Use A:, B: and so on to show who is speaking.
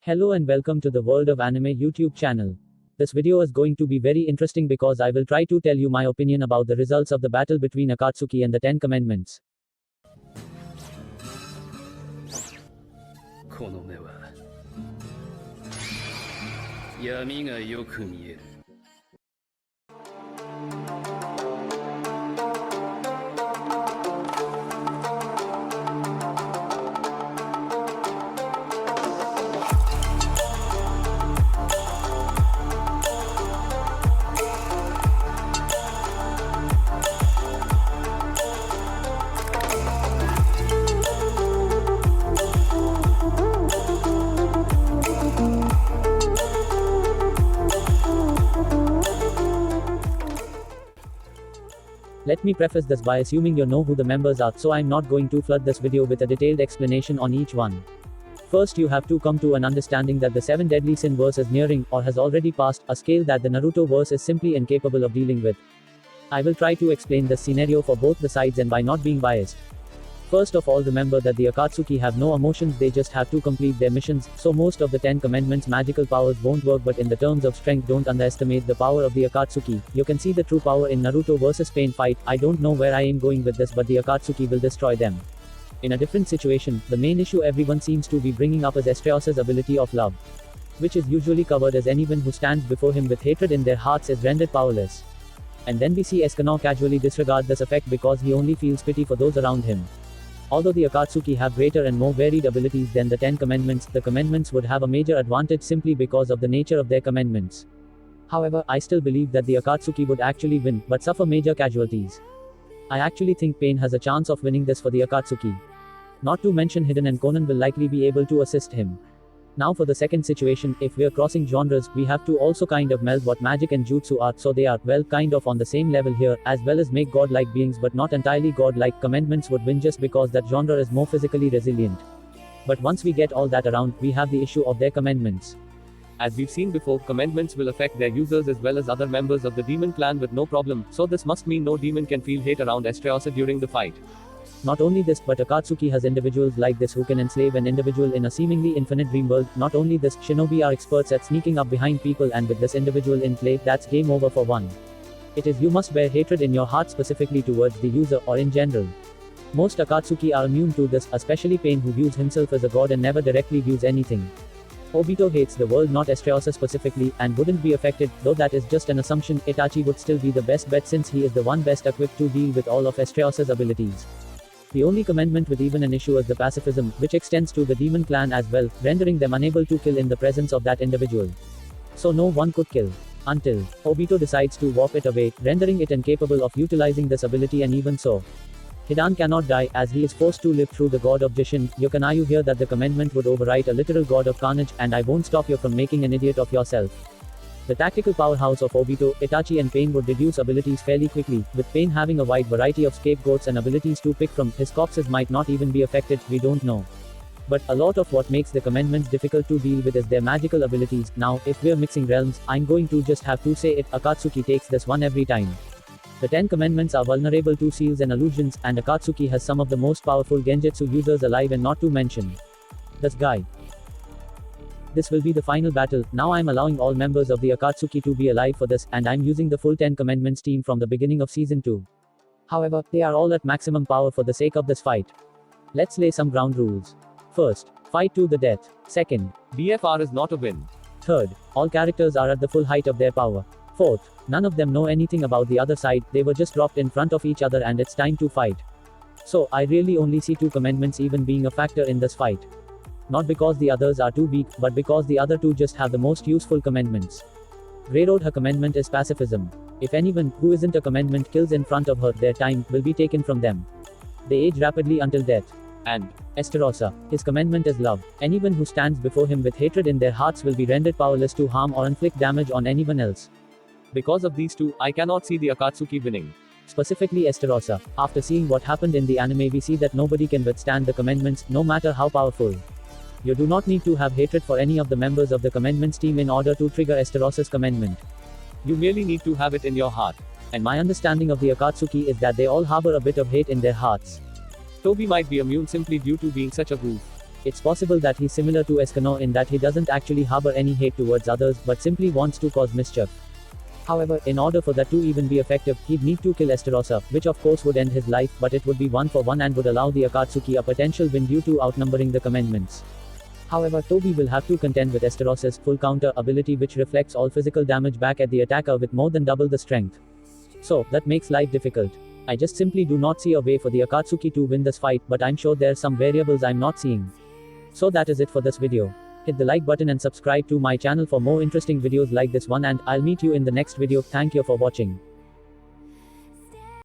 A: Hello and welcome to the World of Anime YouTube channel. This video is going to be very interesting because I will try to tell you my opinion about the results of the battle between Akatsuki and the Ten Commandments.
B: この目は闇がよく見える。
A: Let me preface this by assuming you know who the members are, so I'm not going to flood this video with a detailed explanation on each one. First, you have to come to an understanding that the 7 deadly sin verse is nearing, or has already passed, a scale that the Naruto verse is simply incapable of dealing with. I will try to explain this scenario for both the sides and by not being biased. First of all, remember that the Akatsuki have no emotions, they just have to complete their missions, so most of the 10 commandments magical powers won't work, but in the terms of strength, don't underestimate the power of the Akatsuki. You can see the true power in Naruto vs Pain fight. I don't know where I am going with this, but the Akatsuki will destroy them. In a different situation, the main issue everyone seems to be bringing up is Astraeus' ability of love, which is usually covered as anyone who stands before him with hatred in their hearts is rendered powerless. And then we see Escanor casually disregard this effect because he only feels pity for those around him. Although the Akatsuki have greater and more varied abilities than the 10 commandments, the commandments would have a major advantage simply because of the nature of their commandments. However, I still believe that the Akatsuki would actually win, but suffer major casualties. I actually think Pain has a chance of winning this for the Akatsuki. Not to mention Hidden and Conan will likely be able to assist him. Now for the second situation, if we're crossing genres, we have to also kind of meld what magic and jutsu are, so they are, well, kind of on the same level here, as well as make godlike beings but not entirely godlike. Commandments would win just because that genre is more physically resilient. But once we get all that around, we have the issue of their commandments.
C: As we've seen before, commandments will affect their users as well as other members of the demon clan with no problem, so this must mean no demon can feel hate around Astraeus during the fight.
A: Not only this, but Akatsuki has individuals like this who can enslave an individual in a seemingly infinite dream world. Not only this, shinobi are experts at sneaking up behind people, and with this individual in play, that's game over for one. It is you must bear hatred in your heart specifically towards the user or in general. Most Akatsuki are immune to this, especially Pain who views himself as a god and never directly views anything. Obito hates the world, not Astraeus specifically, and wouldn't be affected, though that is just an assumption. Itachi would still be the best bet since he is the one best equipped to deal with all of Astraeus' abilities. The only commandment with even an issue is the pacifism, which extends to the demon clan as well, rendering them unable to kill in the presence of that individual. So no one could kill. Until Obito decides to warp it away, rendering it incapable of utilizing this ability, and even so, Hidan cannot die, as he is forced to live through the god of Jishin. Can you hear that the commandment would overwrite a literal god of carnage, and I won't stop you from making an idiot of yourself. The tactical powerhouse of Obito, Itachi and Pain would reduce abilities fairly quickly, with Pain having a wide variety of scapegoats and abilities to pick from. His corpses might not even be affected, we don't know. But a lot of what makes the commandments difficult to deal with is their magical abilities. Now, if we're mixing realms, I'm going to just have to say it, Akatsuki takes this one every time. The 10 commandments are vulnerable to seals and illusions, and Akatsuki has some of the most powerful genjutsu users alive, and not to mention this guy. This will be the final battle. Now I'm allowing all members of the Akatsuki to be alive for this, and I'm using the full 10 commandments team from the beginning of season 2. However, they are all at maximum power for the sake of this fight. Let's lay some ground rules. First, fight to the death. Second,
C: BFR is not a win.
A: Third, all characters are at the full height of their power. Fourth, none of them know anything about the other side, they were just dropped in front of each other and it's time to fight. So, I really only see 2 commandments even being a factor in this fight. Not because the others are too weak, but because the other 2 just have the most useful commandments. Railroad, her commandment is pacifism. If anyone who isn't a commandment kills in front of her, their time will be taken from them. They age rapidly until death. And Estarossa, his commandment is love. Anyone who stands before him with hatred in their hearts will be rendered powerless to harm or inflict damage on anyone else.
C: Because of these 2, I cannot see the Akatsuki winning.
A: Specifically Estarossa. After seeing what happened in the anime, we see that nobody can withstand the commandments, no matter how powerful. You do not need to have hatred for any of the members of the commandments team in order to trigger Esterossa's commandment.
C: You merely need to have it in your heart.
A: And my understanding of the Akatsuki is that they all harbor a bit of hate in their hearts.
C: Toby might be immune simply due to being such a goof.
A: It's possible that he's similar to Escano in that he doesn't actually harbor any hate towards others, but simply wants to cause mischief. However, in order for that to even be effective, he'd need to kill Esterosa, which of course would end his life, but it would be 1-for-1 and would allow the Akatsuki a potential win due to outnumbering the commandments. However, Toby will have to contend with Esterosa's full counter ability, which reflects all physical damage back at the attacker with more than double the strength. So, that makes life difficult. I just simply do not see a way for the Akatsuki to win this fight, but I'm sure there's some variables I'm not seeing. So that is it for this video. Hit the like button and subscribe to my channel for more interesting videos like this one, and I'll meet you in the next video. Thank you for watching.